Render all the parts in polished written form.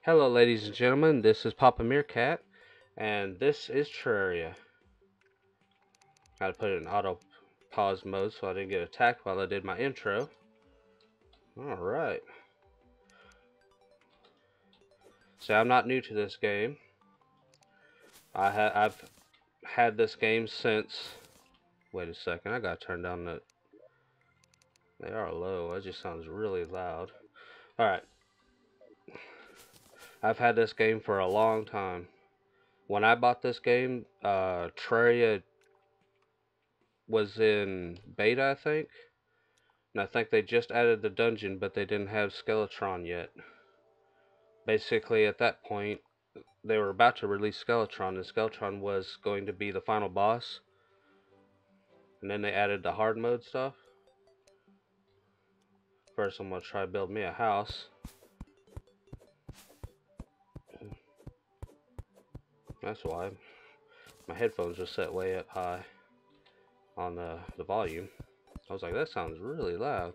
Hello, ladies and gentlemen. This is Papa Meerkat, and this is Terraria. I had to put it in auto pause mode so I didn't get attacked while I did my intro. All right. So I'm not new to this game. I've had this game since. Wait a second. I gotta turn down the. They are low. That just sounds really loud. All right. I've had this game for a long time. When I bought this game, Terraria was in beta, I think. And I think they just added the dungeon, but they didn't have Skeletron yet. Basically, at that point, they were about to release Skeletron, and Skeletron was going to be the final boss. And then they added the hard mode stuff. First, I'm going to try to build me a house. That's why. My headphones are set way up high on the volume. I was like, that sounds really loud.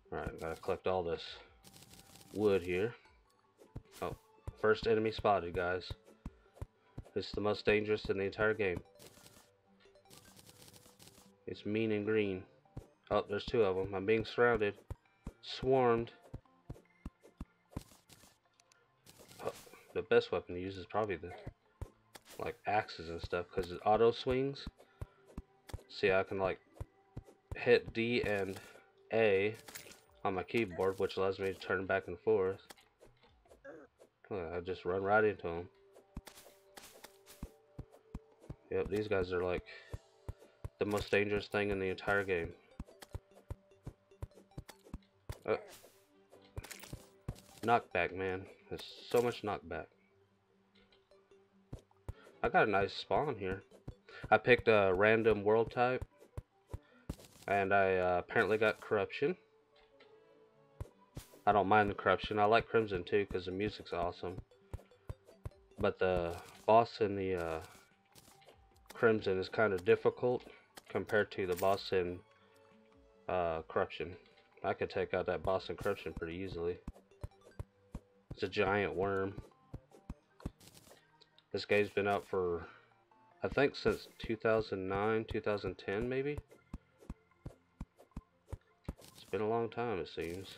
Alright, gotta collect all this wood here. Oh, first enemy spotted, guys. It's the most dangerous in the entire game. It's mean and green. Oh, there's two of them. I'm being surrounded. Swarmed. Oh, the best weapon to use is probably the like axes and stuff because it auto swings. See, I can like hit D and A on my keyboard, which allows me to turn back and forth. I just run right into them. Yep, these guys are like the most dangerous thing in the entire game. Knockback, man. There's so much knockback. I got a nice spawn here. I picked a random world type, and I apparently got corruption. I don't mind the corruption. I like Crimson too because the music's awesome. But the boss in the Crimson is kind of difficult compared to the boss in corruption. I could take out that boss in corruption pretty easily. It's a giant worm. This game's been out for, I think, since 2009, 2010 maybe. It's been a long time, it seems.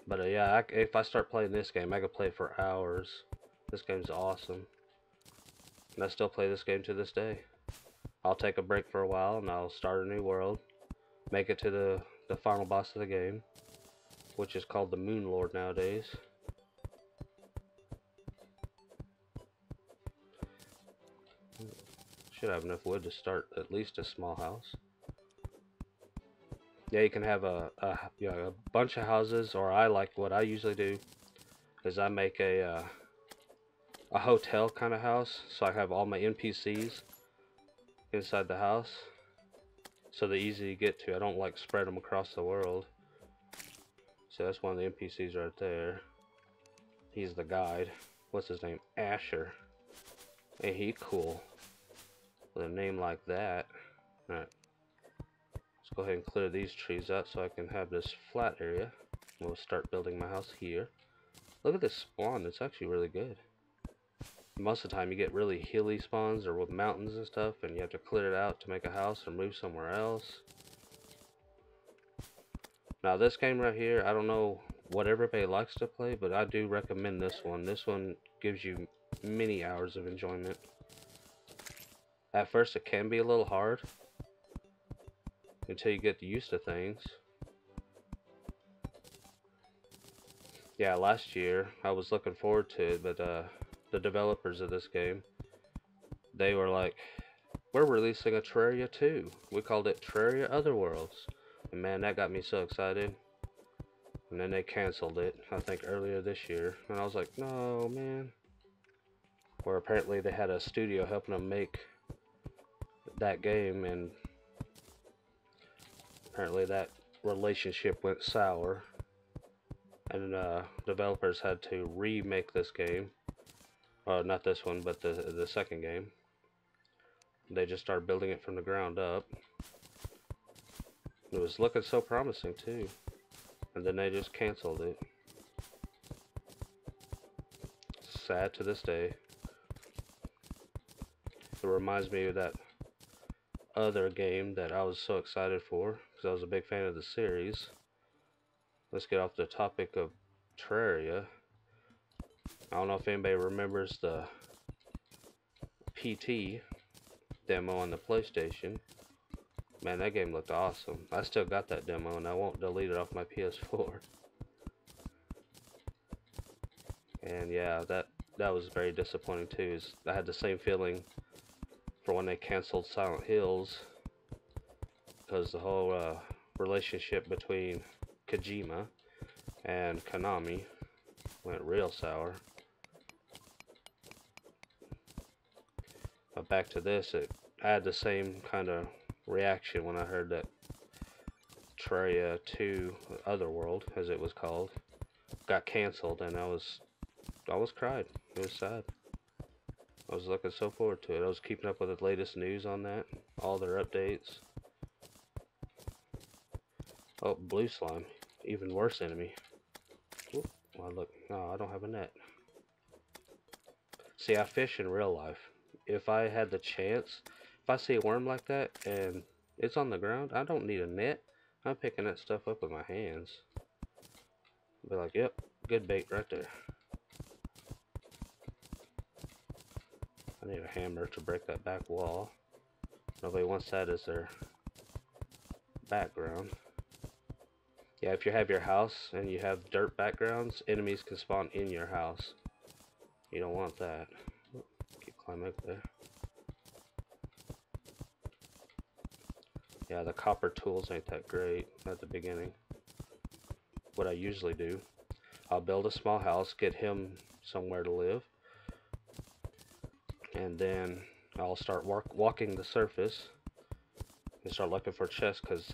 But yeah, if I start playing this game, I could play for hours. This game's awesome. And I still play this game to this day. I'll take a break for a while and I'll start a new world. Make it to the final boss of the game, which is called the Moon Lord nowadays. Should have enough wood to start at least a small house. Yeah, you can have a bunch of houses, or what I usually do is I make a hotel kind of house, so I have all my NPCs inside the house, so they're easy to get to. I don't like spread them across the world. So that's one of the NPCs right there. He's the guide. What's his name? Asher. Hey, he cool. With a name like that. Alright. Let's go ahead and clear these trees out so I can have this flat area. We'll start building my house here. Look at this spawn. It's actually really good. Most of the time you get really hilly spawns or with mountains and stuff, and you have to clear it out to make a house or move somewhere else. Now this game right here, I don't know what everybody likes to play, but I do recommend this one. This one gives you many hours of enjoyment. At first it can be a little hard until you get used to things. Yeah, last year I was looking forward to it, but the developers of this game, they were like, we're releasing a Terraria 2. We called it Terraria Otherworlds. And man, that got me so excited. And then they canceled it, I think earlier this year. And I was like, no, man. Where apparently they had a studio helping them make that game, and apparently that relationship went sour. And developers had to remake this game. Not this one, but the second game. They just started building it from the ground up. It was looking so promising too. and then they just canceled it. Sad to this day. It reminds me of that other game that I was so excited for because I was a big fan of the series. Let's get off the topic of Terraria. I don't know if anybody remembers the PT demo on the PlayStation. Man, that game looked awesome. I still got that demo and I won't delete it off my PS4. And yeah, that was very disappointing too. I had the same feeling for when they canceled Silent Hills, because the whole relationship between Kojima and Konami went real sour. But back to this, I had the same kind of reaction when I heard that Terraria 2 Otherworld, as it was called, got canceled, and I was cried. It was sad. I was looking so forward to it. I was keeping up with the latest news on that, all their updates. Oh, blue slime, even worse enemy. Oop, well, look, no, I don't have a net. See, I fish in real life. If I had the chance, if I see a worm like that and it's on the ground, I don't need a net. I'm picking that stuff up with my hands. Be like, yep, good bait right there. I need a hammer to break that back wall. Nobody wants that as their background. Yeah, if you have your house and you have dirt backgrounds, enemies can spawn in your house. You don't want that. Keep climbing up there. Yeah, the copper tools ain't that great at the beginning. What I usually do, I'll build a small house, get him somewhere to live, and then I'll start walking the surface and start looking for chests, because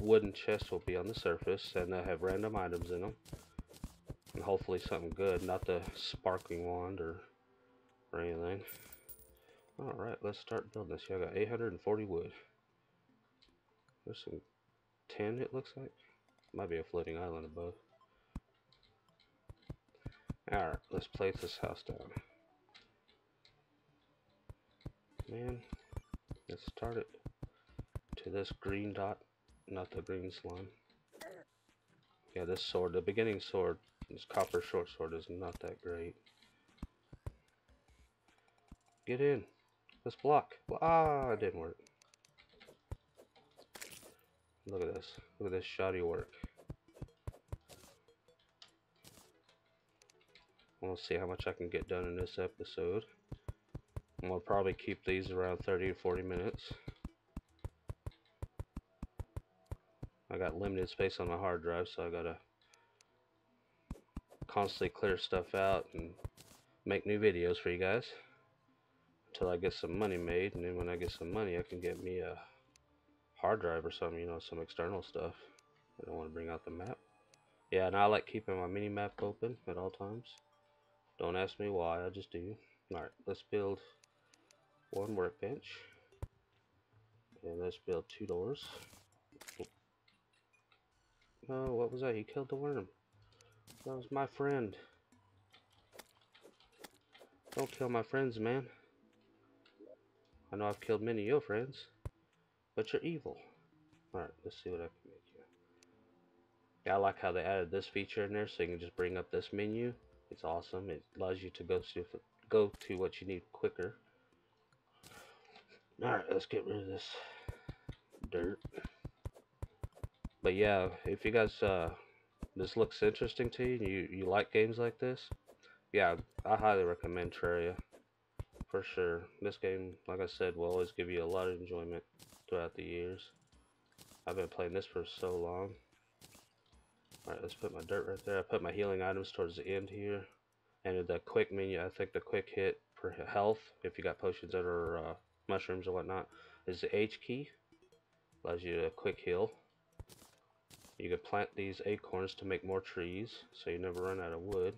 wooden chests will be on the surface and they'll have random items in them, and hopefully something good, not the sparkling wand or anything. Alright, let's start building this. Yeah, I got 840 wood. There's some tin, it looks like. Might be a floating island above. Alright, let's place this house down. Man, let's start it to this green dot, not the green slime. Yeah, this sword, the beginning sword, this copper short sword is not that great. Get in. Let's block. Ah, it didn't work. Look at this. Look at this shoddy work. We'll see how much I can get done in this episode. And we'll probably keep these around 30 to 40 minutes. I got limited space on my hard drive, so I gotta constantly clear stuff out and make new videos for you guys until I get some money made. And then when I get some money, I can get me a hard drive or something, you know, some external stuff. I don't want to bring out the map. Yeah, and I like keeping my mini map open at all times. Don't ask me why, I just do. Alright, let's build one workbench. And let's build 2 doors. Oh, what was that? He killed the worm. That was my friend. Don't kill my friends, man. I know I've killed many of your friends, but you're evil. Alright, let's see what I can make here. Yeah, I like how they added this feature in there, so you can just bring up this menu. It's awesome. It allows you to go to what you need quicker. Alright, let's get rid of this dirt. But yeah, if you guys, this looks interesting to you, and you like games like this, yeah, I highly recommend Terraria. For sure. This game, like I said, will always give you a lot of enjoyment throughout the years. I've been playing this for so long. Alright, let's put my dirt right there. I put my healing items towards the end here. And the quick menu, I think the quick hit for health, if you got potions that are mushrooms or whatnot, is the H key. Allows you to quick heal. You can plant these acorns to make more trees, so you never run out of wood.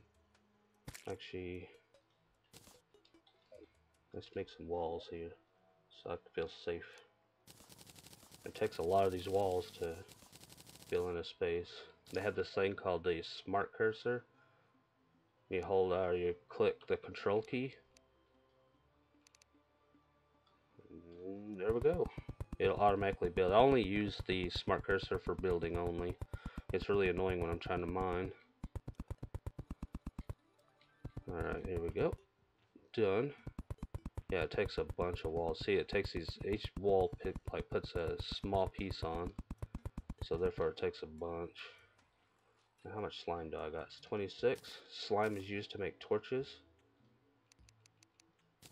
Actually, let's make some walls here, so I can feel safe. It takes a lot of these walls to fill in a space. they have this thing called the smart cursor. You hold you click the control key. And there we go. It'll automatically build. I only use the smart cursor for building only. It's really annoying when I'm trying to mine. Alright, here we go. Done. Yeah, it takes a bunch of walls. See, it takes these, each wall like puts a small piece on. So therefore it takes a bunch. Now, how much slime do I got? It's 26. Slime is used to make torches.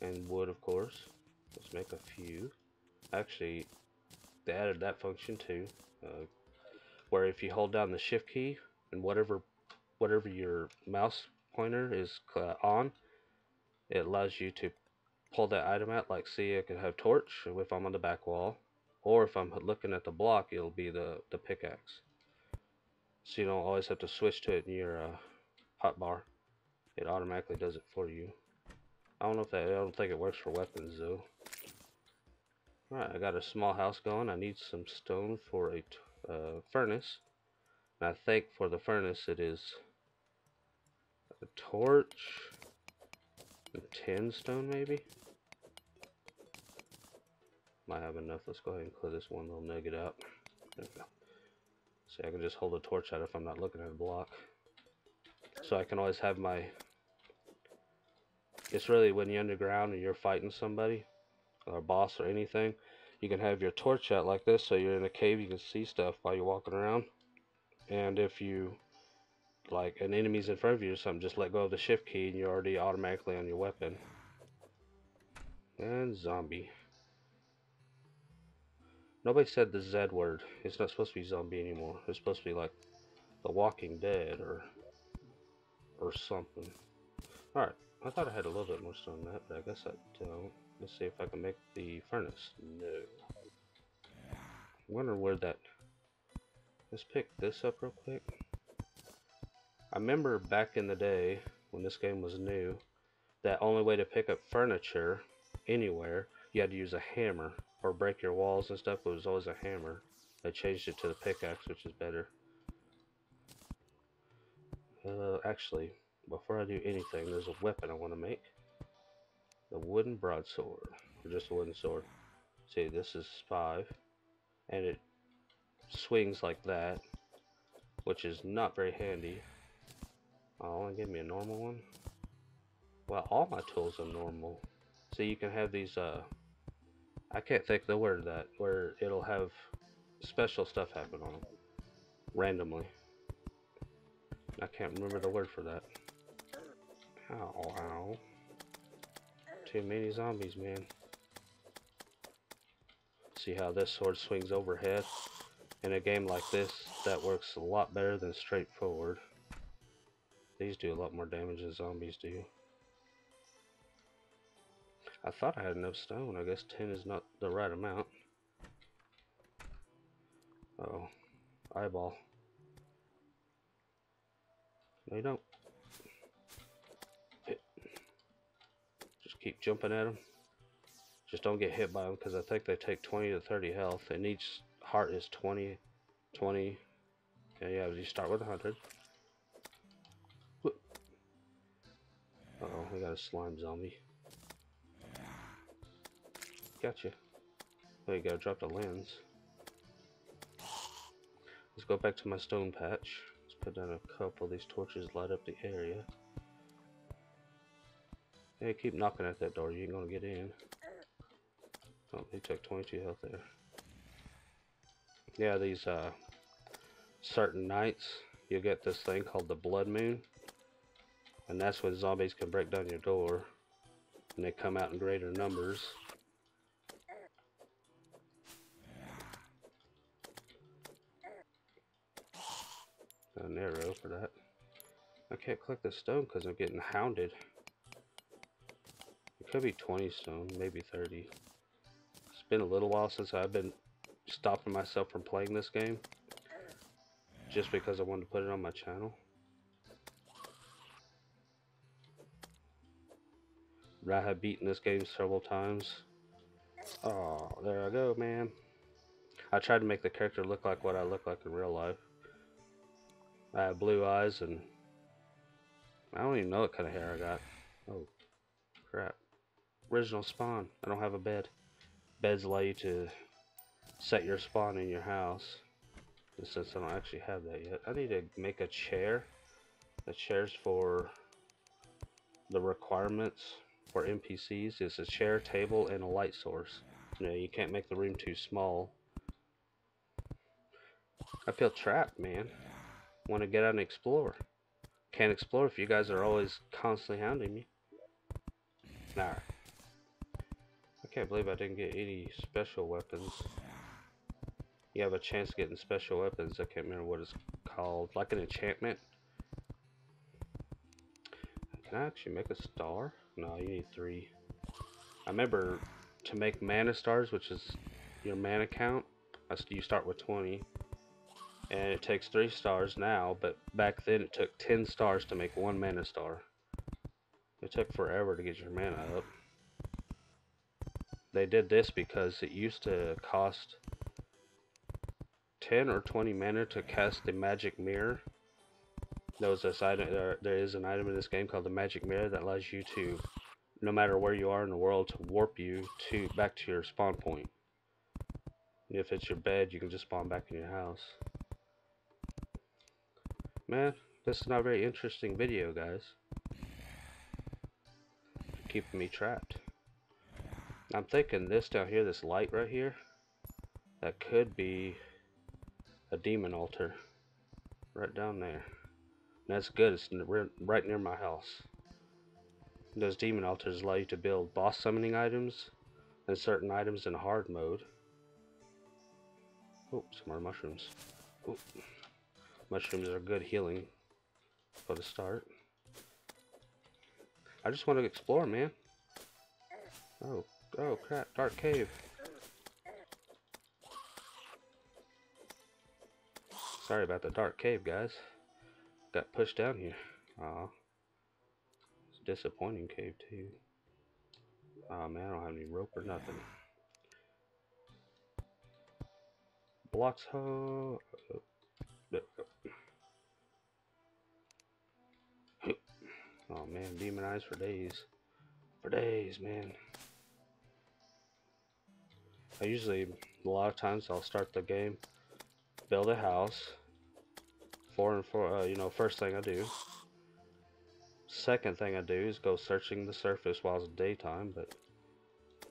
And wood, of course. Let's make a few. Actually, they added that function too. Where if you hold down the shift key and whatever your mouse pointer is on, it allows you to pull that item out. Like, see, I could have torch if I'm on the back wall, or if I'm looking at the block, it'll be the pickaxe. So you don't always have to switch to it in your hotbar. It automatically does it for you. I don't think it works for weapons though. Alright, I got a small house going. I need some stone for a furnace. And I think for the furnace it is a torch and 10 stone maybe. Might have enough. Let's go ahead and clear this one little nugget out. There we go. See, I can just hold the torch out if I'm not looking at a block. So I can always have my... It's really when you're underground and you're fighting somebody, or a boss or anything, you can have your torch out like this, so you're in a cave, you can see stuff while you're walking around. And if you, like, an enemy's in front of you or something, just let go of the shift key and you're already automatically on your weapon. And zombie. Nobody said the Z word. It's not supposed to be zombie anymore. It's supposed to be like The Walking Dead or something. Alright, I thought I had a little bit more stone than that, but I guess I don't. Let's see if I can make the furnace. No. I wonder where that... Let's pick this up real quick. I remember back in the day, when this game was new, that only way to pick up furniture anywhere, you had to use a hammer. Or break your walls and stuff, but it was always a hammer. They changed it to the pickaxe, which is better. Actually, before I do anything, there's a weapon I want to make. The wooden broadsword. Or just a wooden sword. See, this is 5. And it swings like that, which is not very handy. Oh, and give me a normal one. Well, all my tools are normal. So you can have these, I can't think the word of that, where it'll have special stuff happen on them. Randomly. I can't remember the word for that. Ow, ow. Too many zombies, man. See how this sword swings overhead? In a game like this, that works a lot better than straightforward. These do a lot more damage than zombies do. I thought I had enough stone. I guess 10 is not the right amount. Uh-oh. Eyeball. No, you don't. Just keep jumping at them. Just don't get hit by them, because I think they take 20 to 30 health, and each heart is 20. Okay, yeah, you start with 100. Uh-oh, we got a slime zombie. Gotcha. Oh, you gotta drop the lens. Let's go back to my stone patch. Let's put down a couple of these torches, light up the area. Hey, keep knocking at that door, you ain't gonna get in. Oh, he took 22 health there. Yeah, these certain nights, you'll get this thing called the blood moon. And that's when zombies can break down your door. And they come out in greater numbers. An arrow for that. I can't collect the stone because I'm getting hounded. It could be 20 stone, maybe 30. It's been a little while since I've been stopping myself from playing this game. Just because I wanted to put it on my channel. I have beaten this game several times. Oh, there I go, man. I tried to make the character look like what I look like in real life. I have blue eyes, and I don't even know what kind of hair I got. Oh, crap. Original spawn. I don't have a bed. Beds allow you to set your spawn in your house. And since I don't actually have that yet, I need to make a chair. The chair's for the requirements for NPCs. It's a chair, table, and a light source. You know, you can't make the room too small. I feel trapped, man. Want to get out and explore. Can't explore if you guys are always constantly hounding me. Nah. I can't believe I didn't get any special weapons. You have a chance of getting special weapons. I can't remember what it's called. Like an enchantment. Can I actually make a star? No, you need 3. I remember to make mana stars, which is your mana count, you start with 20. And it takes 3 stars now, but back then it took 10 stars to make 1 mana star. It took forever to get your mana up. They did this because it used to cost 10 or 20 mana to cast the magic mirror. There was this item, there is an item in this game called the magic mirror that allows you to, no matter where you are in the world, to warp you back to your spawn point. If it's your bed, you can just spawn back in your house. Man, this is not a very interesting video, guys. Keeping me trapped. I'm thinking this down here, this light right here, that could be a demon altar. Right down there. And that's good, it's right near my house. Those demon altars allow you to build boss summoning items and certain items in hard mode. Oh, some more mushrooms. Oh. Mushrooms are good healing for the start. I just want to explore, man. Oh crap, dark cave. Sorry about the dark cave, guys. Got pushed down here. Aw. It's a disappointing cave, too. Aw, man, I don't have any rope or nothing. Blocks ho. Oh man, demon eyes for days. For days, man. A lot of times I'll start the game, build a house. 4 and 4, you know, first thing I do. Second thing I do is go searching the surface while it's daytime, but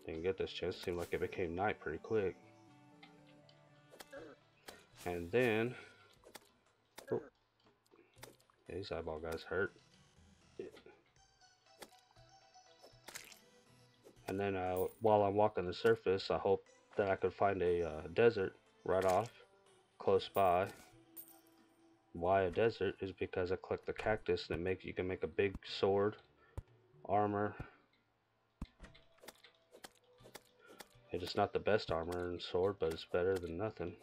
didn't get this chance. Seemed like it became night pretty quick. And then, oh, yeah, these eyeball guys hurt. And then while I'm walking the surface, I hope that I could find a desert right off, close by. Why a desert is because I click the cactus and you can make a big sword, armor. It's not the best armor and sword, but it's better than nothing.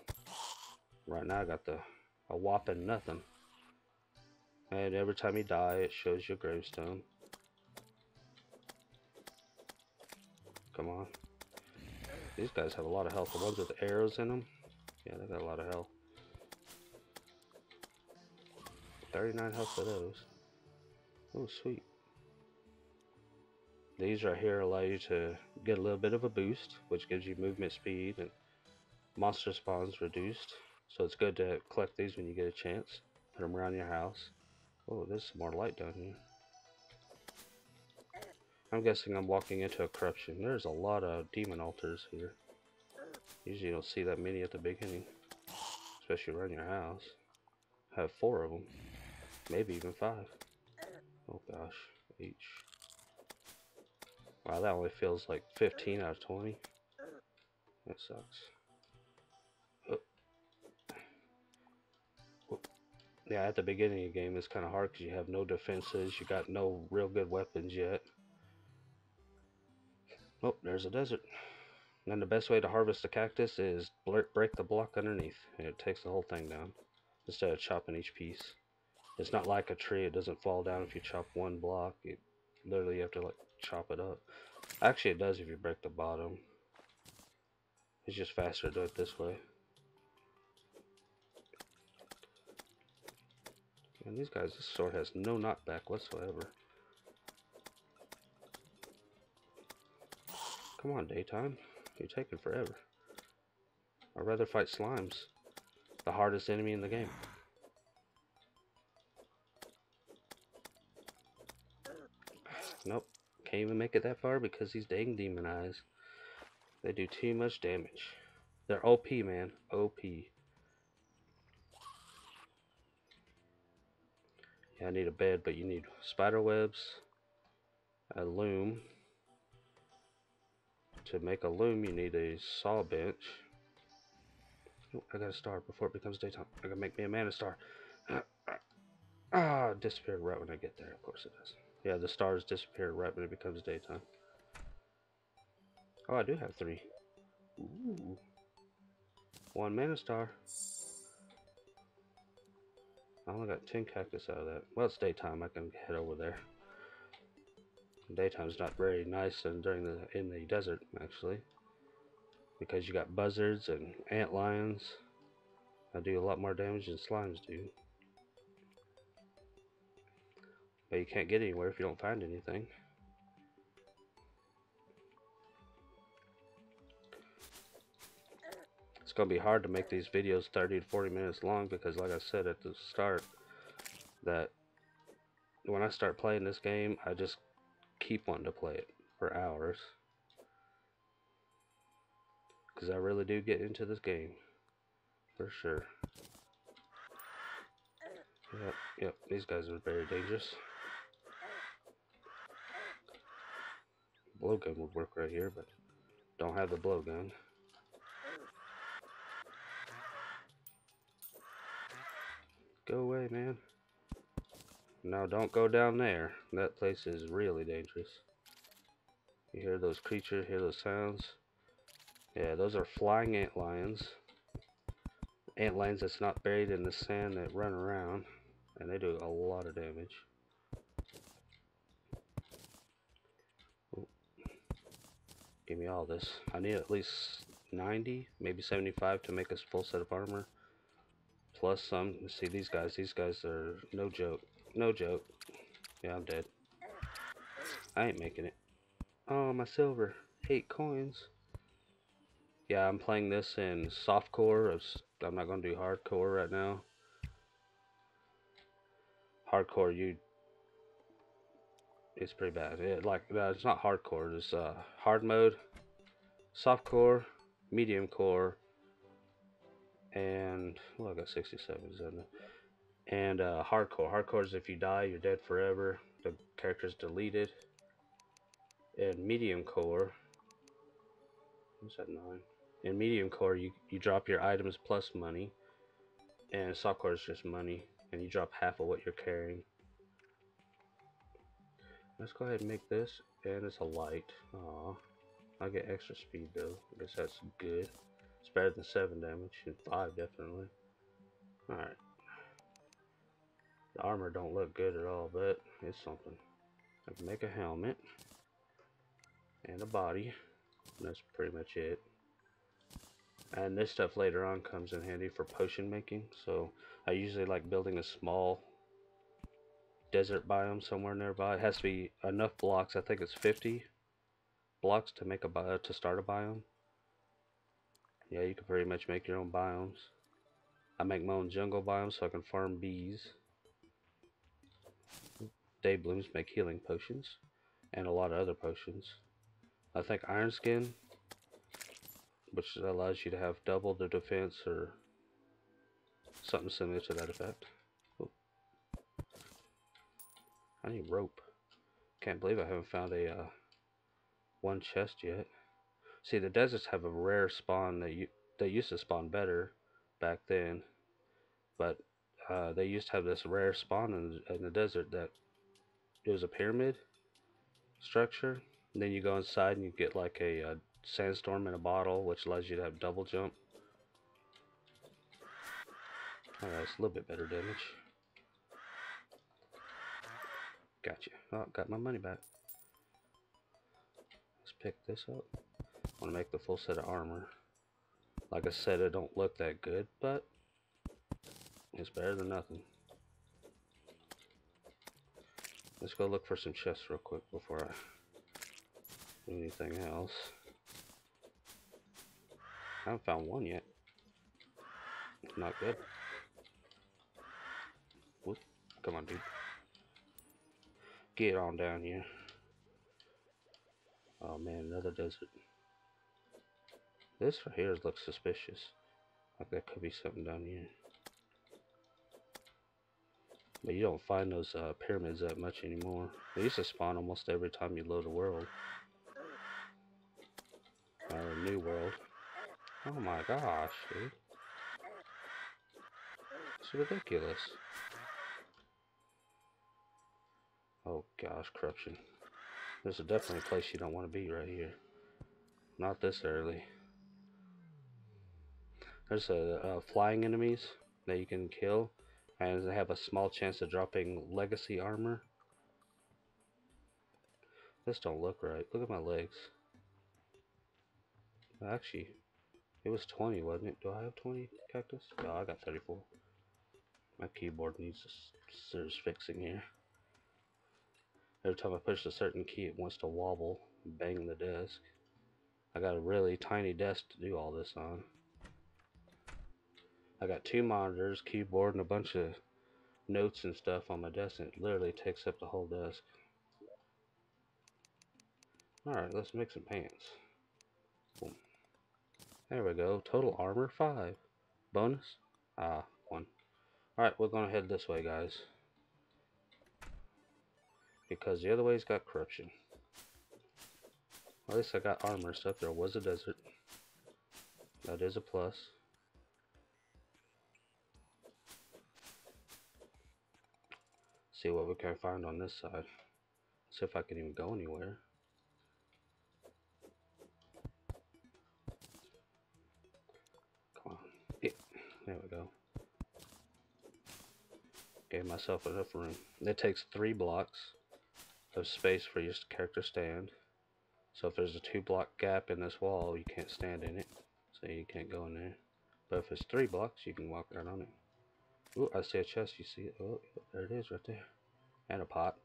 Right now I got a whopping nothing. And every time you die, it shows your gravestone. Come on. These guys have a lot of health. The ones with the arrows in them, yeah, they got a lot of health. 39 health for those. Oh, sweet. These right here allow you to get a little bit of a boost, which gives you movement speed, and monster spawns reduced. So it's good to collect these when you get a chance. Put them around your house. Oh, there's some more light down here. I'm guessing I'm walking into a corruption. There's a lot of demon altars here. Usually you don't see that many at the beginning, especially around your house. I have 4 of them, maybe even 5. Oh gosh, H. Wow, that only feels like 15 out of 20. That sucks. Oh. Oh. Yeah, at the beginning of the game it's kind of hard because you have no defenses, you got no real good weapons yet. Oh, there's a desert. And the best way to harvest the cactus is break the block underneath, and it takes the whole thing down instead of chopping each piece. It's not like a tree, it doesn't fall down if you chop one block. You literally have to like chop it up. Actually it does if you break the bottom. It's just faster to do it this way. And these guys, this sword has no knockback whatsoever. Come on, daytime. You're taking forever. I'd rather fight slimes. The hardest enemy in the game. Nope. Can't even make it that far because these dang demon eyes. They do too much damage. They're OP, man. OP. Yeah, I need a bed, but you need spider webs, a loom. To make a loom, you need a saw bench. Oh, I got a star before it becomes daytime. I gotta make me a mana star. Disappeared right when I get there. Of course it does. Yeah, the stars disappear right when it becomes daytime. Oh, I do have 3. Ooh. 1 mana star. I only got 10 cactus out of that. Well, it's daytime. I can head over there. Daytime's not very nice in the desert, actually, because you got buzzards and ant lions. I do a lot more damage than slimes do. But you can't get anywhere if you don't find anything. It's going to be hard to make these videos 30 to 40 minutes long because, like I said at the start, that when I start playing this game, I just keep wanting to play it for hours. Because I really do get into this game. For sure. Yep, these guys are very dangerous. Blowgun would work right here, but don't have the blowgun. Go away, man. No, don't go down there. That place is really dangerous. You hear those creatures, hear those sounds? Yeah, those are flying ant lions. Ant lions that's not buried in the sand that run around. And they do a lot of damage. Ooh. Give me all this. I need at least 90, maybe 75 to make a full set of armor. Plus some. See, these guys are no joke. No joke. Yeah, I'm dead. I ain't making it. Oh, my silver. 8 coins. Yeah, I'm playing this in softcore. I'm not going to do hardcore right now. Hardcore, it's pretty bad. It's not hardcore. It's hard mode, softcore, medium core, and well, I got 67 in it. And hardcore. Hardcore is if you die, you're dead forever. The character's deleted. And medium core. What's that 9? In medium core, you drop your items plus money. And softcore is just money. And you drop half of what you're carrying. Let's go ahead and make this. And it's a light. Aw. I get extra speed though. I guess that's good. It's better than 7 damage. And 5 definitely. Alright. The armor don't look good at all, but it's something. I can make a helmet. And a body. And that's pretty much it. And this stuff later on comes in handy for potion making. So I usually like building a small desert biome somewhere nearby. It has to be enough blocks. I think it's 50 blocks to make to start a biome. Yeah, you can pretty much make your own biomes. I make my own jungle biome so I can farm bees. Day blooms make healing potions and a lot of other potions. I think iron skin, which allows you to have double the defense or something similar to that effect. Ooh. I need rope. Can't believe I haven't found a one chest yet. See, the deserts have a rare spawn. They used to spawn better back then, but they used to have this rare spawn in the desert that it was a pyramid structure. And then you go inside and you get like a sandstorm in a bottle, which allows you to have double jump. Alright, it's a little bit better damage. Gotcha. Oh, got my money back. Let's pick this up. I want to make the full set of armor. Like I said, it don't look that good, but it's better than nothing. Let's go look for some chests real quick before I do anything else. I haven't found one yet. Not good. Whoop. Come on, dude. Get on down here. Oh man, another desert. This right here looks suspicious. Like there could be something down here. But you don't find those pyramids that much anymore. They used to spawn almost every time you load a world. Or a new world. Oh my gosh, dude. It's ridiculous. Oh gosh, corruption. There's definitely a place you don't want to be right here. Not this early. There's flying enemies that you can kill, and they have a small chance of dropping legacy armor. This don't look right. Look at my legs. Actually, it was 20, wasn't it? Do I have 20 cactus? No, I got 34. My keyboard needs serious fixing here. Every time I push a certain key, it wants to wobble and bang the desk. I got a really tiny desk to do all this on. I got 2 monitors, keyboard, and a bunch of notes and stuff on my desk, and it literally takes up the whole desk. Alright, let's make some pants. Boom. There we go. Total armor 5. Bonus? 1. Alright, we're gonna head this way, guys. Because the other way's got corruption. At least I got armor stuff. There was a desert. That is a plus. See what we can find on this side. See if I can even go anywhere. Come on. Yeah. There we go. Gave myself enough room. It takes 3 blocks of space for your character to stand. So if there's a 2-block gap in this wall, you can't stand in it. So you can't go in there. But if it's 3 blocks, you can walk right on it. Ooh, I see a chest. You see it? Oh, there it is right there. And a pot.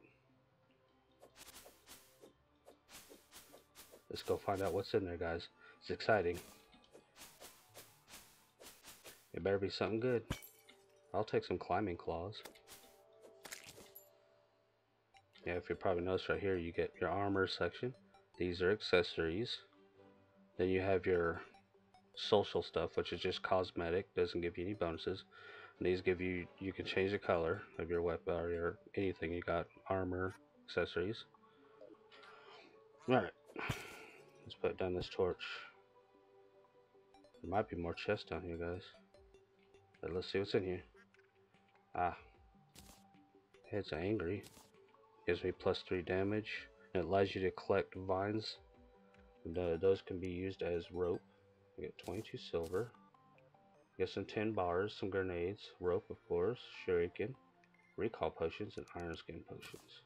Let's go find out what's in there, guys. It's exciting. It better be something good. I'll take some climbing claws. Yeah, if you probably noticed right here, you get your armor section. These are accessories. Then you have your social stuff, which is just cosmetic. Doesn't give you any bonuses. And these give you, you can change the color of your weapon or your anything. You got armor, accessories. Alright. Let's put down this torch. There might be more chests down here, guys. But let's see what's in here. Ah. It's angry. Gives me +3 damage. And it allows you to collect vines. And, those can be used as rope. I get 22 silver. Get some 10 bars, some grenades, rope of course, shuriken, recall potions, and iron skin potions.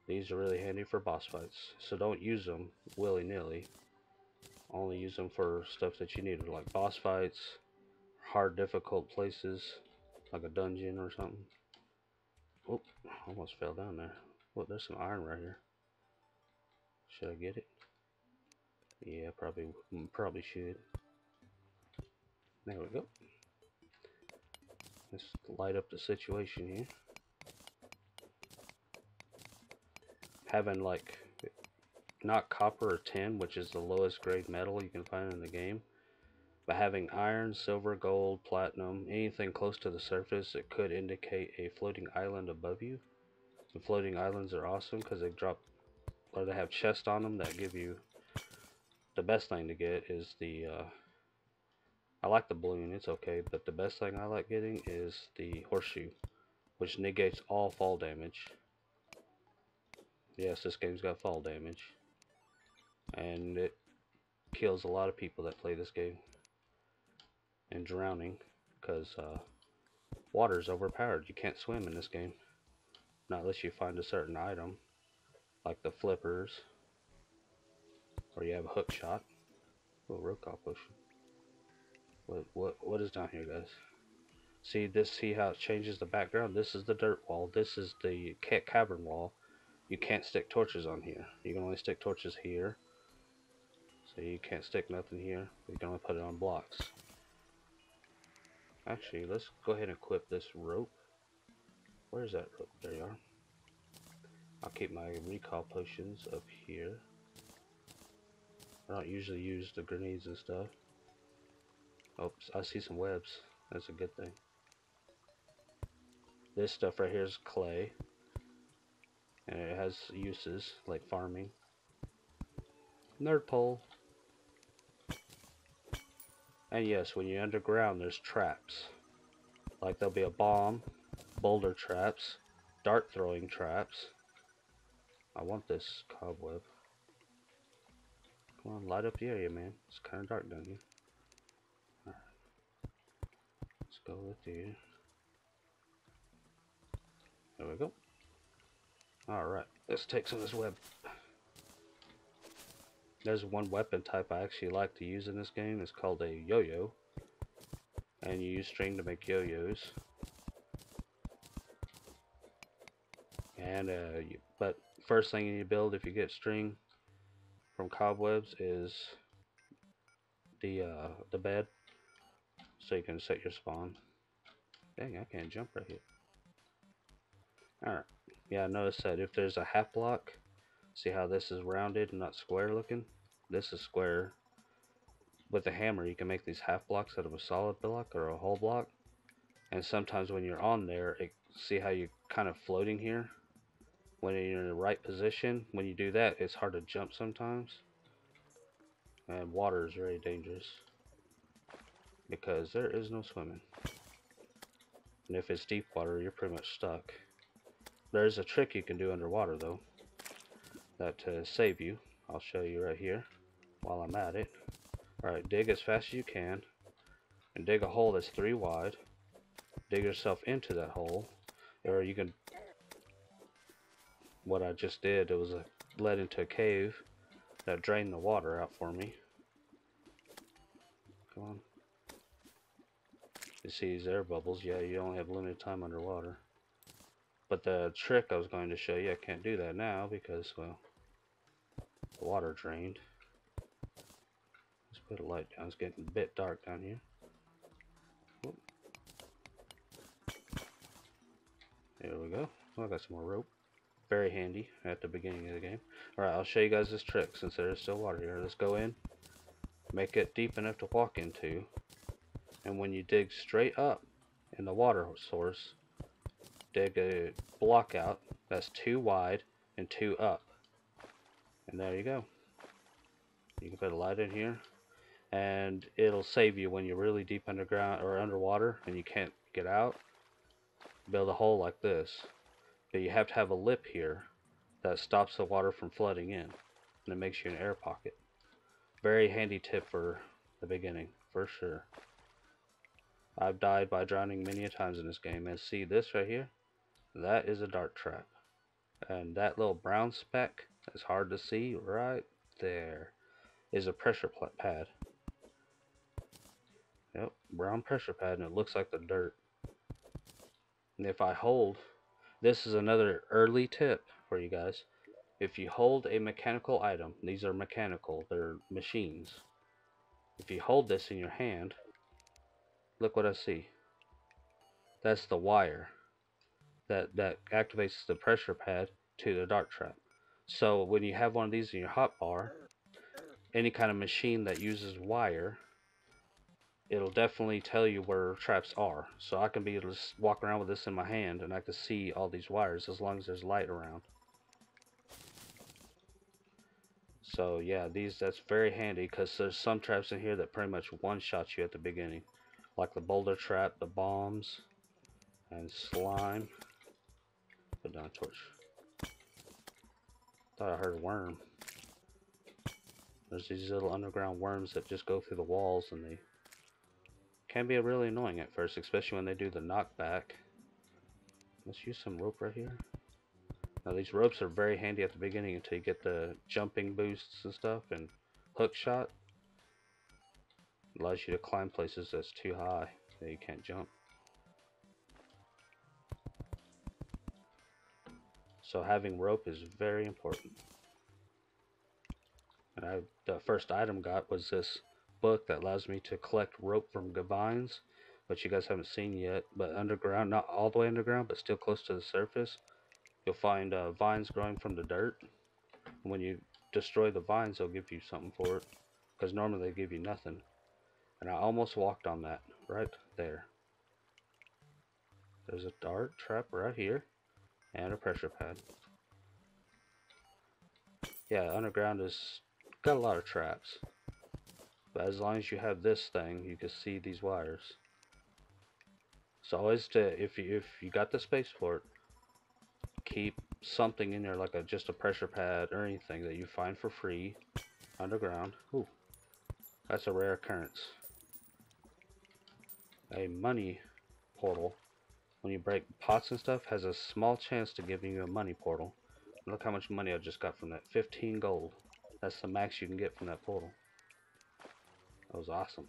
These are really handy for boss fights, so don't use them willy-nilly. Only use them for stuff that you need, like boss fights, hard difficult places, like a dungeon or something. Oh, almost fell down there. Oh, there's some iron right here. Should I get it? Yeah, probably should. There we go. Let's light up the situation here. Having like not copper or tin, which is the lowest grade metal you can find in the game, but having iron, silver, gold, platinum, anything close to the surface, it could indicate a floating island above you. And floating islands are awesome because they drop, or they have chests on them that give you, the best thing to get is the, I like the balloon, it's okay, but the best thing I like getting is the horseshoe, which negates all fall damage. Yes, this game's got fall damage. And it kills a lot of people that play this game. And drowning, because water is overpowered. You can't swim in this game. Not unless you find a certain item, like the flippers, or you have a hook shot. Oh, rook potion. What is down here, guys? See how it changes the background? This is the dirt wall. This is the cavern wall. You can't stick torches on here. You can only stick torches here. So you can't stick nothing here. You can only put it on blocks. Actually, let's go ahead and equip this rope. Where's that rope? There you are. I'll keep my recall potions up here. I don't usually use the grenades and stuff. Oops, I see some webs. That's a good thing. This stuff right here is clay. And it has uses like farming. Nerd pole. And yes, when you're underground, there's traps. Like there'll be a bomb, boulder traps, dart throwing traps. I want this cobweb. Come on, light up the area, man. It's kind of dark down here. Alright. Let's go with you. There we go. Alright, let's take some of this web. There's one weapon type I actually like to use in this game. It's called a yo-yo. And you use string to make yo-yos. And but first thing you build if you get string from cobwebs is the bed, so you can set your spawn. Dang, I can't jump right here. Alright, yeah, I noticed that if there's a half block, see how this is rounded and not square looking? This is square. With a hammer you can make these half blocks out of a solid block or a whole block. And sometimes when you're on there, see how you're kind of floating here? When you're in the right position, when you do that, it's hard to jump sometimes. And water is very dangerous because there is no swimming. And if it's deep water, you're pretty much stuck. There's a trick you can do underwater though, that to save you. I'll show you right here while I'm at it. Alright, dig as fast as you can and dig a hole that's 3 wide. Dig yourself into that hole, or you can, what I just did, it was led into a cave that drained the water out for me. Come on. You see these air bubbles? Yeah, you only have limited time underwater. But the trick I was going to show you, I can't do that now because, well, the water drained. Let's put a light down. It's getting a bit dark down here. Whoop. There we go. Oh, I got some more rope. Very handy at the beginning of the game. Alright, I'll show you guys this trick since there is still water here. Let's go in. Make it deep enough to walk into. And when you dig straight up in the water source, dig a block out that's 2 wide and 2 up. And there you go. You can put a light in here. And it'll save you when you're really deep underground or underwater and you can't get out. Build a hole like this. But you have to have a lip here that stops the water from flooding in. And it makes you an air pocket. Very handy tip for the beginning, for sure. I've died by drowning many a times in this game. And see this right here? That is a dart trap. And that little brown speck that's hard to see right there is a pressure pad. Yep, brown pressure pad, and it looks like the dirt. And if I hold, this is another early tip for you guys. If you hold a mechanical item, these are mechanical, they're machines. If you hold this in your hand, look what I see. That's the wire that activates the pressure pad to the dart trap. So when you have one of these in your hotbar, any kind of machine that uses wire, it'll definitely tell you where traps are. So I can be able to walk around with this in my hand and I can see all these wires as long as there's light around. So yeah, that's very handy because there's some traps in here that pretty much one-shot you at the beginning. Like the boulder trap, the bombs, and slime. Put down a torch. Thought I heard a worm. There's these little underground worms that just go through the walls and they can be really annoying at first, especially when they do the knockback. Let's use some rope right here. Now these ropes are very handy at the beginning until you get the jumping boosts and stuff and hook shot. It allows you to climb places that's too high that you can't jump. So having rope is very important. And the first item got was this book that allows me to collect rope from vines, which you guys haven't seen yet. But underground, not all the way underground, but still close to the surface, you'll find vines growing from the dirt. And when you destroy the vines, they'll give you something for it, because normally they give you nothing. And I almost walked on that right there. There's a dart trap right here, and a pressure pad. Yeah, underground has got a lot of traps. But as long as you have this thing, you can see these wires. So always if you got the space for it, keep something in there like just a pressure pad or anything that you find for free underground. Ooh, that's a rare occurrence. A money portal, when you break pots and stuff, has a small chance to give you a money portal. Look how much money I just got from that. 15 gold. That's the max you can get from that portal. That was awesome.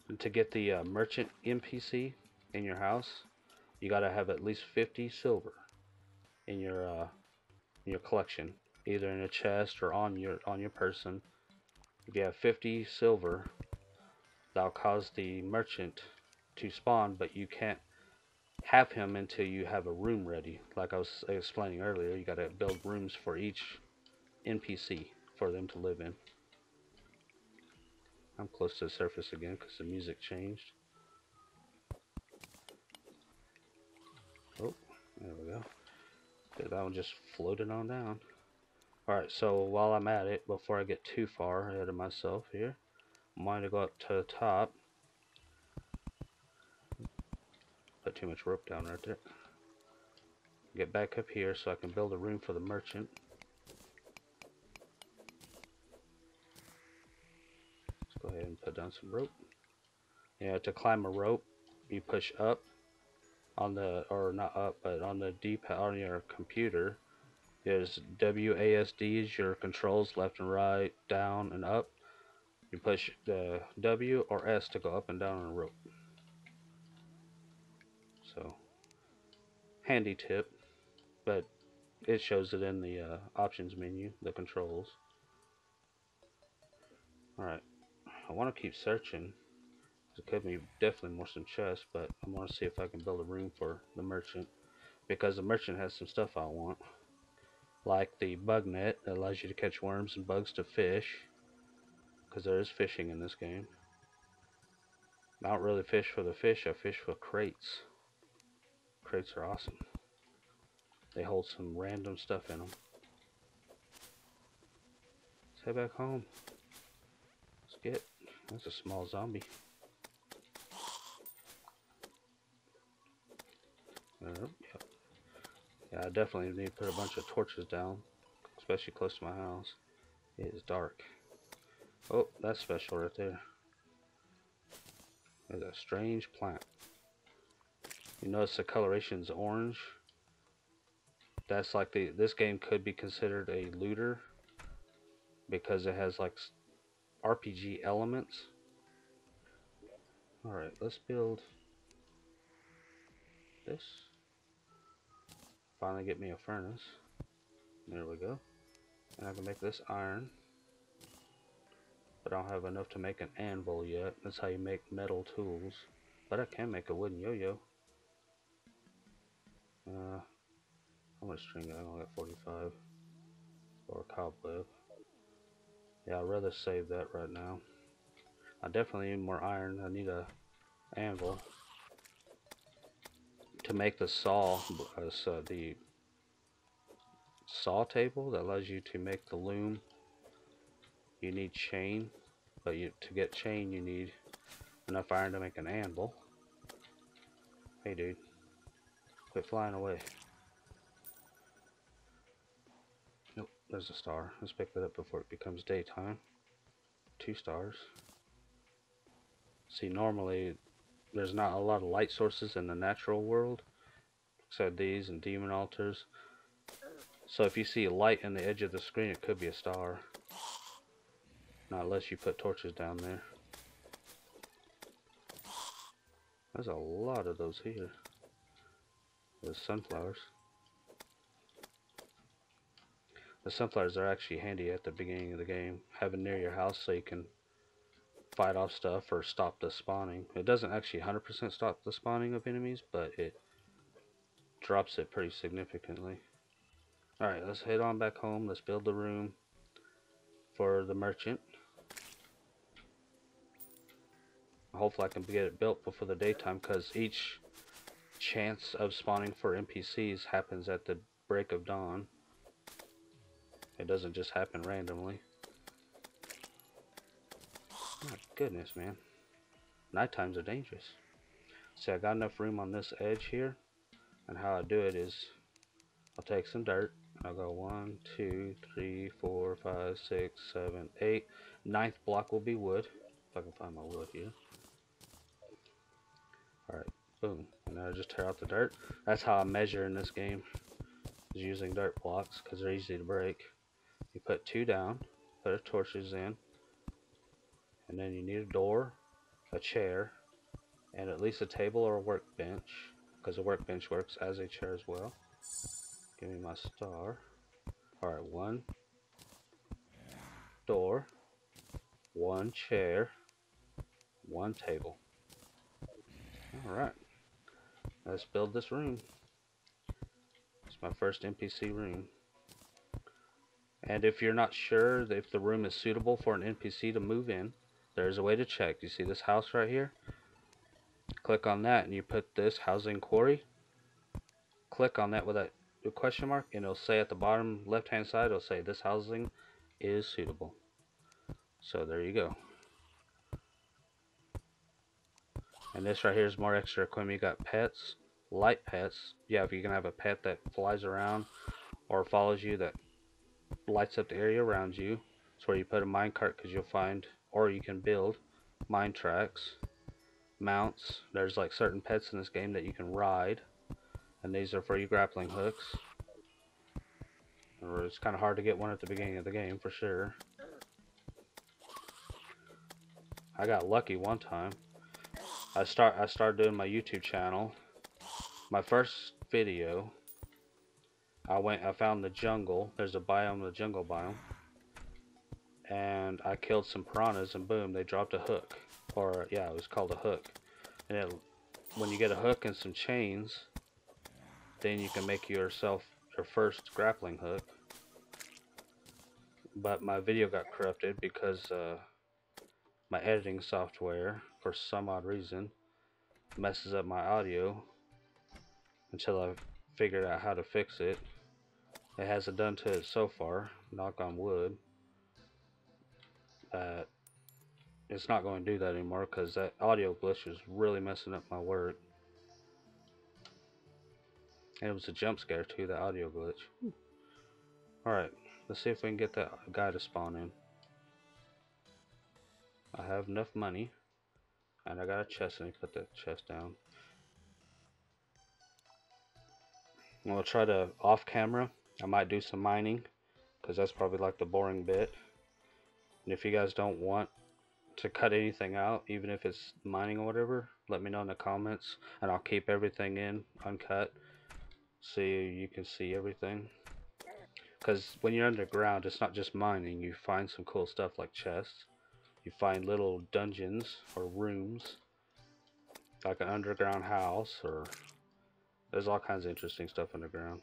And to get the merchant NPC in your house, you gotta have at least 50 silver in your collection, either in a chest or on your person. If you have 50 silver, that'll cause the merchant to spawn, but you can't have him until you have a room ready. Like I was explaining earlier, you gotta build rooms for each NPC for them to live in. I'm close to the surface again because the music changed. Oh, there we go. Okay, that one just floated on down. Alright, so while I'm at it, before I get too far ahead of myself here, I'm going to go up to the top. Put too much rope down right there. Get back up here so I can build a room for the merchant. Let's go ahead and put down some rope. Yeah, to climb a rope, you push up on the, or not up, but on the D-pad on your computer. There's WASD is your controls, left and right, down and up. You push the W or S to go up and down on a rope. So, handy tip, but it shows it in the options menu, the controls. Alright, I want to keep searching. There could be definitely more some chests, but I want to see if I can build a room for the merchant, because the merchant has some stuff I want, like the bug net that allows you to catch worms and bugs to fish, because there is fishing in this game. I don't really fish for the fish, I fish for crates. Crates are awesome. They hold some random stuff in them. Let's head back home. Let's get. That's a small zombie. Yep. Yeah, I definitely need to put a bunch of torches down, especially close to my house. It is dark. Oh, that's special right there. There's a strange plant. You notice the coloration's orange. That's like this game could be considered a looter because it has like RPG elements. Alright, let's build this. Finally get me a furnace. There we go. And I can make this iron. But I don't have enough to make an anvil yet. That's how you make metal tools. But I can make a wooden yo-yo. How much string? I only got 45. Or a cobweb. Yeah, I'd rather save that right now. I definitely need more iron. I need a anvil to make the saw, because the saw table that allows you to make the loom, you need chain, but to get chain you need enough iron to make an anvil. Hey dude, quit flying away. Nope, there's a star. Let's pick that up before it becomes daytime. 2 stars. See, normally there's not a lot of light sources in the natural world, except these and demon altars. So if you see a light in the edge of the screen, it could be a star. Not unless you put torches down there. There's a lot of those here. There's sunflowers. The sunflowers are actually handy at the beginning of the game, having near your house so you can fight off stuff or stop the spawning. It doesn't actually 100% stop the spawning of enemies, but it drops it pretty significantly. Alright, let's head on back home. Let's build the room for the merchant. Hopefully I can get it built before the daytime, because each chance of spawning for NPCs happens at the break of dawn. It doesn't just happen randomly. My goodness, man. Night times are dangerous. See, I got enough room on this edge here, and how I do it is I'll take some dirt. I'll go 1, 2, 3, 4, 5, 6, 7, 8. Ninth block will be wood. If I can find my wood here. Alright, boom. And now I just tear out the dirt. That's how I measure in this game, is using dirt blocks, because they're easy to break. You put 2 down, put the torches in, and then you need a door, a chair, and at least a table or a workbench, because a workbench works as a chair as well. Give me my star. Alright, 1 door, 1 chair, 1 table. Alright, let's build this room. It's my first NPC room. And if you're not sure if the room is suitable for an NPC to move in, there's a way to check. You see this house right here? Click on that and you put this housing quarry. Click on that with that question mark, and it'll say at the bottom left hand side, it'll say this housing is suitable. So there you go. And this right here is more extra equipment. You got pets, light pets. Yeah, if you can have a pet that flies around or follows you, that lights up the area around you. It's where you put a minecart, because you'll find, or you can build mine tracks, mounts. There's like certain pets in this game that you can ride, and these are for your grappling hooks. Or it's kind of hard to get one at the beginning of the game for sure. I got lucky one time. I started doing my YouTube channel. My first video, I found the jungle. There's a biome, the jungle biome, and I killed some piranhas, and boom, they dropped a hook. Or yeah, it was called a hook. And when you get a hook and some chains, then you can make yourself your first grappling hook. But my video got corrupted because my editing software, for some odd reason, messes up my audio until I figured out how to fix it. It hasn't done to it so far, knock on wood. It's not going to do that anymore, because that audio glitch was really messing up my work. And it was a jump scare too, the audio glitch. Alright, let's see if we can get that guy to spawn in. I have enough money, and I got a chest. Let me put that chest down. I'm going to try to, off camera, I might do some mining, because that's probably like the boring bit. And if you guys don't want to cut anything out, even if it's mining or whatever, let me know in the comments, and I'll keep everything in uncut so you can see everything. Because when you're underground, it's not just mining. You find some cool stuff like chests. You find little dungeons or rooms, like an underground house, or there's all kinds of interesting stuff underground.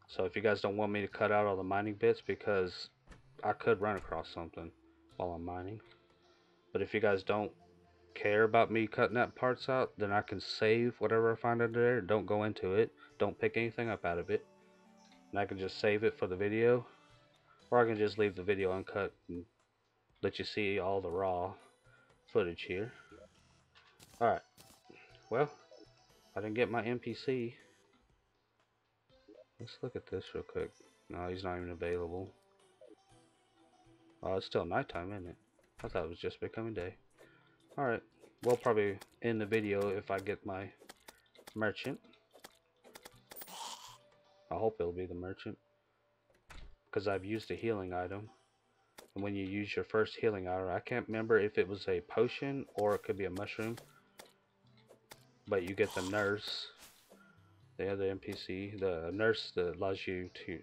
So if you guys don't want me to cut out all the mining bits, because I could run across something while I'm mining. But if you guys don't care about me cutting that parts out, then I can save whatever I find under there. Don't go into it. Don't pick anything up out of it. And I can just save it for the video. Or I can just leave the video uncut and let you see all the raw footage here. Alright. Well, I didn't get my NPC. Let's look at this real quick. No, he's not even available. Oh, it's still nighttime, isn't it? I thought it was just becoming day. Alright. We'll probably end the video if I get my merchant. I hope it'll be the merchant, because I've used a healing item. And when you use your first healing item, I can't remember if it was a potion or it could be a mushroom, but you get the nurse, the other NPC, the nurse that allows you to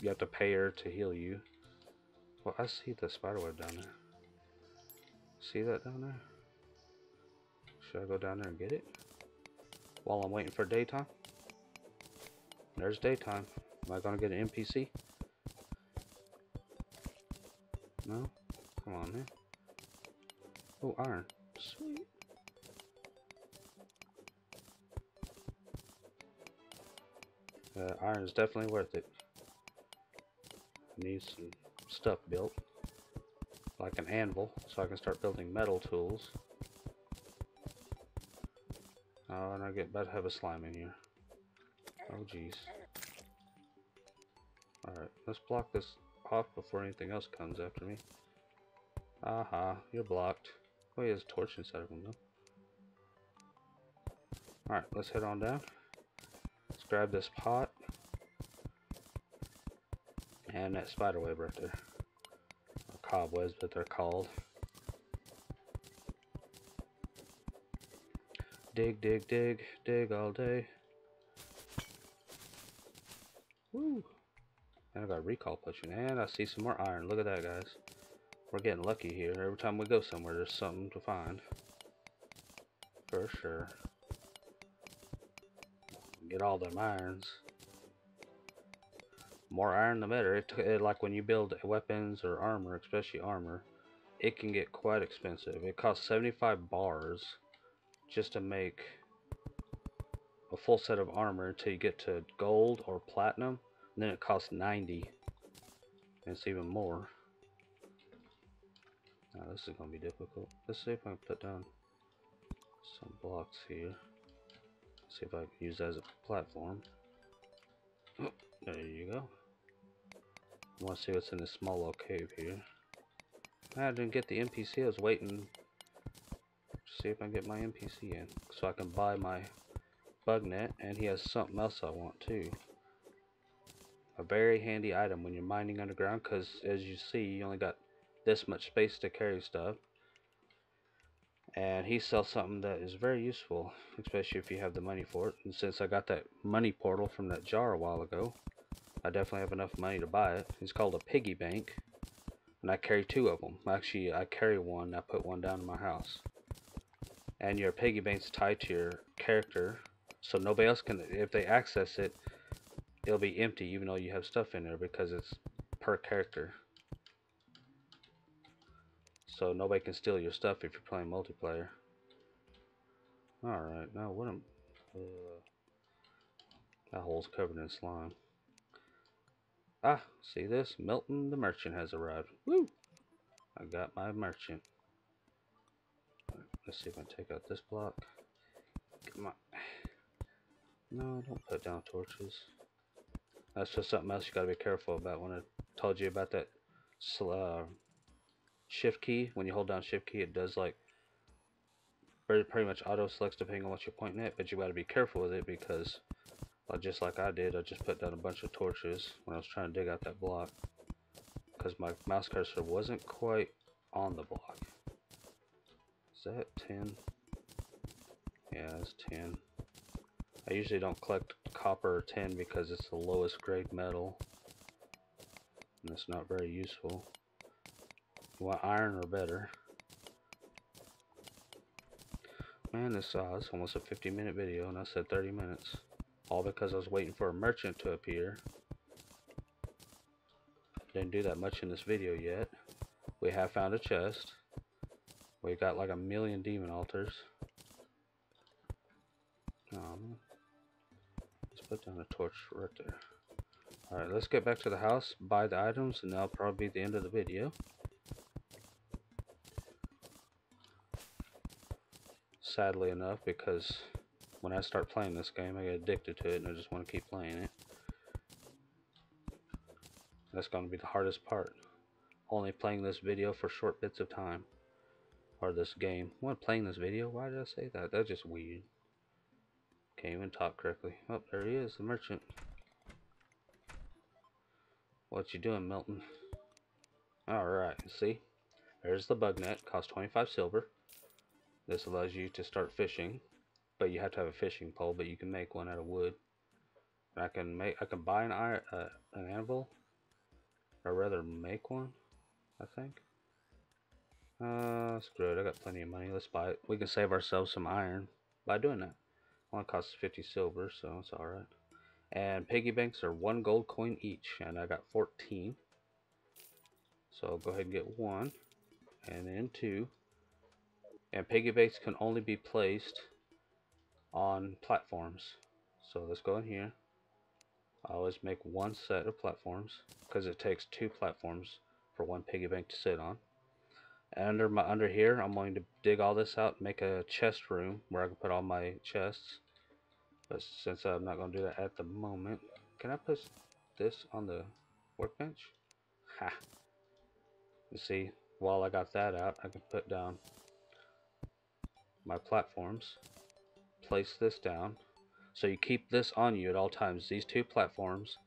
you have to pay her to heal you. Well, I see the spiderweb down there. See that down there? Should I go down there and get it? While I'm waiting for daytime? There's daytime. Am I gonna get an NPC? No? Come on, man. Oh, iron. Sweet. Iron is definitely worth it. I need some stuff built. Like an anvil, so I can start building metal tools. Oh, and I get about to have a slime in here. Oh, jeez. Alright, let's block this off before anything else comes after me. Aha, you're blocked. Oh, he has a torch inside of him, though. Alright, let's head on down. Let's grab this pot. And that spiderweb right there. Or cobwebs, but they're called. Dig, dig, dig, dig all day. Woo! And I got a recall potion, and I see some more iron. Look at that, guys. We're getting lucky here. Every time we go somewhere, there's something to find. For sure. Get all them irons. More iron, the better. Like when you build weapons or armor, especially armor, it can get quite expensive. It costs 75 bars just to make a full set of armor until you get to gold or platinum. And then it costs 90. And it's even more. Now this is going to be difficult. Let's see if I can put down some blocks here. See if I can use that as a platform. Oh, there you go. I want to see what's in this small little cave here. I didn't get the NPC. I was waiting to see if I can get my NPC in, so I can buy my bug net, and he has something else I want too. A very handy item when you're mining underground, because as you see, you only got this much space to carry stuff. And he sells something that is very useful, especially if you have the money for it. And since I got that money portal from that jar a while ago, I definitely have enough money to buy it. It's called a piggy bank, and I carry 2 of them. Actually, I carry one. I put one down in my house. And your piggy bank's tied to your character, so nobody else can. If they access it, it'll be empty, even though you have stuff in there, because it's per character. So nobody can steal your stuff if you're playing multiplayer. Alright, now what am... that hole's covered in slime. Ah, see this? Milton the merchant has arrived. Woo! I got my merchant. Right, let's see if I can take out this block. Come on. No, don't put down torches. That's just something else you gotta be careful about. When I told you about that shift key, when you hold down shift key, it does like pretty much auto selects depending on what you're pointing at, but you gotta be careful with it because just like I did, I just put down a bunch of torches when I was trying to dig out that block because my mouse cursor wasn't quite on the block. Is that 10? Yeah, it's 10. I usually don't collect copper or tin because it's the lowest grade metal and it's not very useful. You want iron or better. Man, this is almost a 50-minute video and I said 30 minutes. All because I was waiting for a merchant to appear. Didn't do that much in this video yet. We have found a chest. We got like 1,000,000 demon altars. Let's put down a torch right there. Alright, let's get back to the house, buy the items, and that'll probably be the end of the video. Sadly enough, because when I start playing this game, I get addicted to it and I just want to keep playing it. That's going to be the hardest part. Only playing this video for short bits of time. Or this game. What, playing this video? Why did I say that? That's just weird. Can't even talk correctly. Oh, there he is, the merchant. What you doing, Milton? Alright, see? There's the bug net. Costs 25 silver. This allows you to start fishing. But you have to have a fishing pole, but you can make one out of wood. I can buy an anvil, I'd rather make one, I think. Screw it, I got plenty of money. Let's buy it. We can save ourselves some iron by doing that. Only costs 50 silver, so it's alright. And piggy banks are 1 gold coin each, and I got 14. So I'll go ahead and get 1, and then 2. And piggy banks can only be placed on platforms. So let's go in here. I always make 1 set of platforms, because it takes 2 platforms for 1 piggy bank to sit on. And under here, I'm going to dig all this out and make a chest room where I can put all my chests. But since I'm not going to do that at the moment, can I put this on the workbench? Ha! You see, while I got that out, I can put down my platforms, place this down. So you keep this on you at all times, these 2 platforms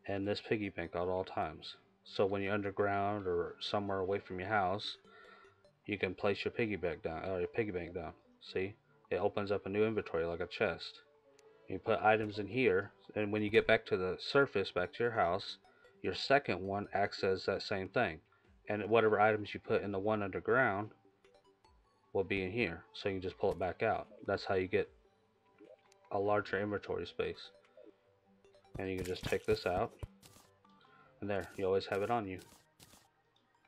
and this piggy bank at all times. So when you're underground or somewhere away from your house, you can place your piggy bank down, or your piggy bank down. See, it opens up a new inventory like a chest. You put items in here, and when you get back to the surface, back to your house, your second one acts as that same thing. And whatever items you put in the one underground will be in here, so you can just pull it back out. That's how you get a larger inventory space. And you can just take this out, and there, you always have it on you.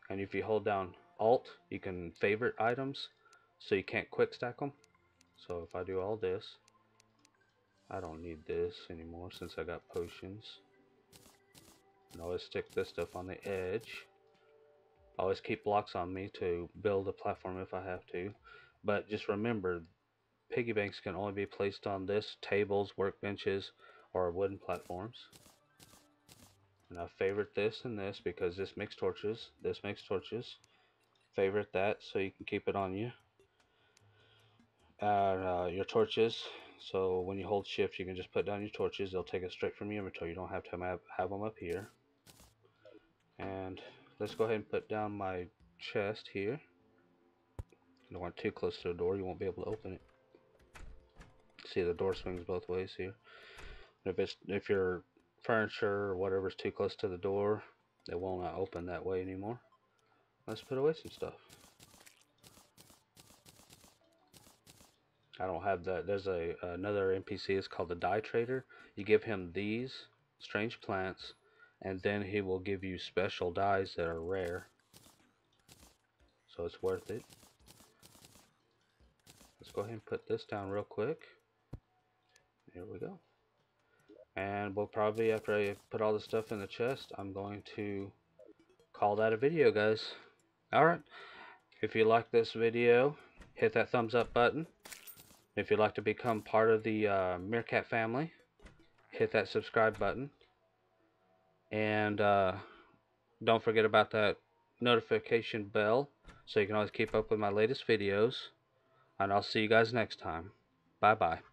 And if you hold down Alt, you can favorite items, so you can't quick stack them. So if I do all this, I don't need this anymore since I got potions. And always stick this stuff on the edge. Always keep blocks on me to build a platform if I have to. But just remember, piggy banks can only be placed on this, tables, workbenches, or wooden platforms. And I favorite this and this because this makes torches. This makes torches. Favorite that so you can keep it on you. Your torches. So when you hold shift, you can just put down your torches. They'll take it straight from your inventory. You don't have to have them up here. And let's go ahead and put down my chest here. You don't want too close to the door. You won't be able to open it. See, the door swings both ways here. If your furniture or whatever is too close to the door, it will not open that way anymore. Let's put away some stuff. I don't have that. There's another NPC. It's called the Dye Trader. You give him these strange plants, and then he will give you special dyes that are rare. So it's worth it. Let's go ahead and put this down real quick. Here we go. And we'll probably, after I put all the stuff in the chest, I'm going to call that a video, guys. Alright. If you like this video, hit that thumbs up button. If you'd like to become part of the Meerkat family, hit that subscribe button. And don't forget about that notification bell so you can always keep up with my latest videos. And I'll see you guys next time. Bye bye.